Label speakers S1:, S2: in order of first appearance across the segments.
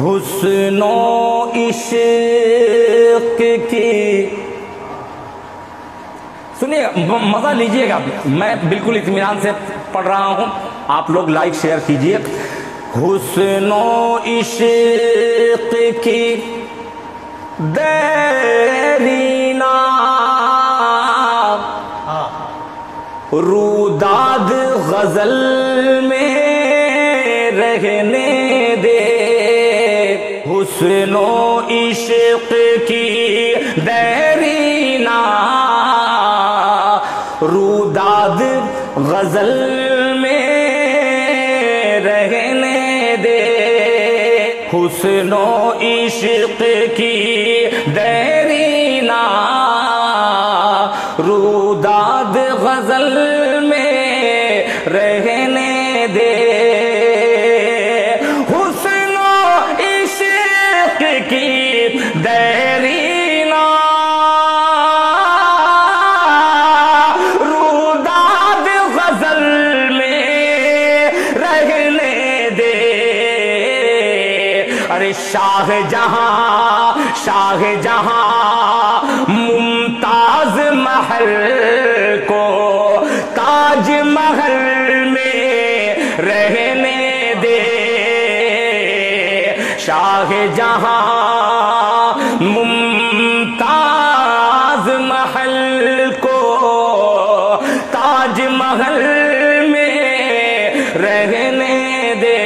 S1: حسن و عشق کی، سنیے مزہ لیجئے گا، میں بالکل اطمینان سے پڑھ رہا ہوں، آپ لوگ لائک شیئر کیجئے۔ حسن و عشق کی دیرینہ روداد غزل میں رہنے دے، حسن و عشق کی دیرینہ روداد غزل میں رہنے دے، حسن و عشق کی دیرینہ روداد غزل میں رہنے دے، حسن و عشق کی دیرینہ روداد غزل میں رہنے دے۔ ارے شاہ جہاں ممتاز محل کو تاج محل میں رہنے دے، شاہ جہاں ممتاز محل کو تاج محل میں رہنے دے۔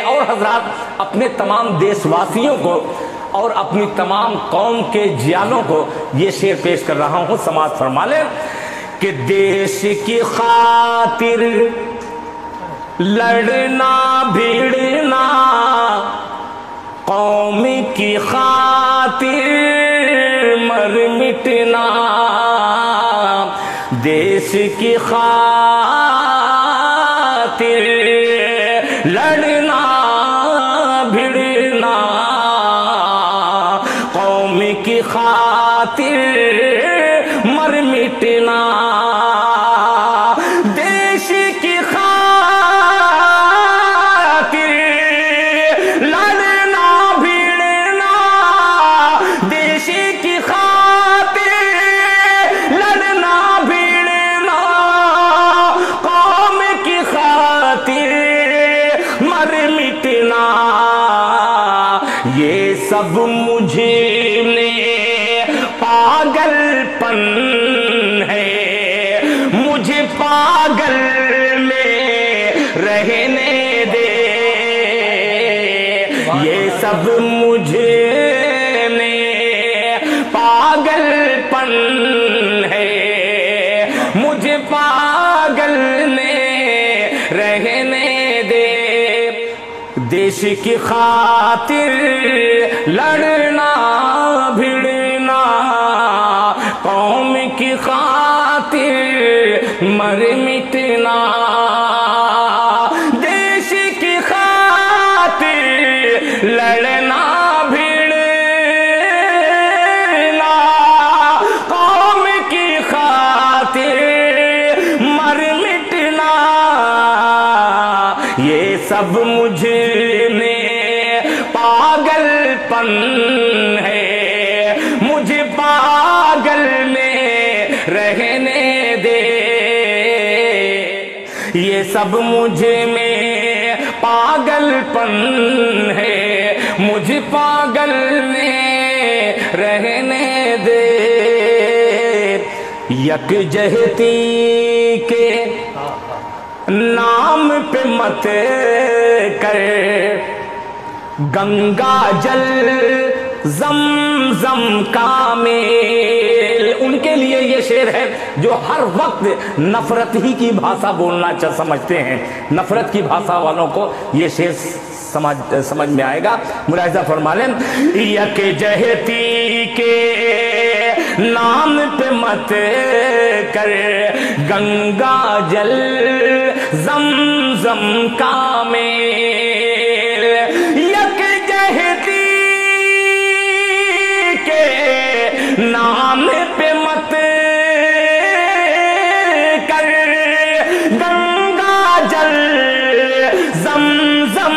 S1: اور حضرات اپنے تمام دیش واسیوں کو اور اپنی تمام قوم کے جیانوں کو یہ شعر پیش کر رہا ہوں، سماعت فرما لیں کہ دیش کی خاطر لڑنا بھیڑنا، قوم کی خاطر مر مٹنا، دیش کی خاطر لڑنا بھیڑنا، قوم کی خاطر مر مٹنا، دیش کی خاطر لڑنا بھیڑنا، دیش کی خاطر لڑنا بھیڑنا، قوم کی خاطر مر مٹنا، یہ سب مجھے پاگل پن ہے، مجھے پاگل میں رہنے دے، یہ سب مجھے پاگل پن ہے، مجھے پاگل میں رہنے دے، دیش کی خاطر لڑنا بھیڑنا، قوم کی خاطر مر مٹنا، دیش کی خاطر لڑنا بھیڑنا، قوم کی خاطر مر مٹنا، یہ سب مجھے پاگل پن ہے، مجھے پاگل میں رہنے دے، یہ سب مجھے میں پاگل پن ہے، مجھے پاگل میں رہنے دے، یکجہتی کے نام پہ مت کر گنگا جل زمزم کا میل، ان کے لیے یہ شعر ہے جو ہر وقت نفرت ہی کی بھاشا بولنا سمجھتے ہیں، نفرت کی بھاشا والوں کو یہ شعر سمجھ میں آئے گا، ملاحظہ فرما لیں، یکجہتی کے نام پہ مت کر گنگا جل زمزم کا میل، یکجہتی کے نام پہ مت کر گنگا جل زمزم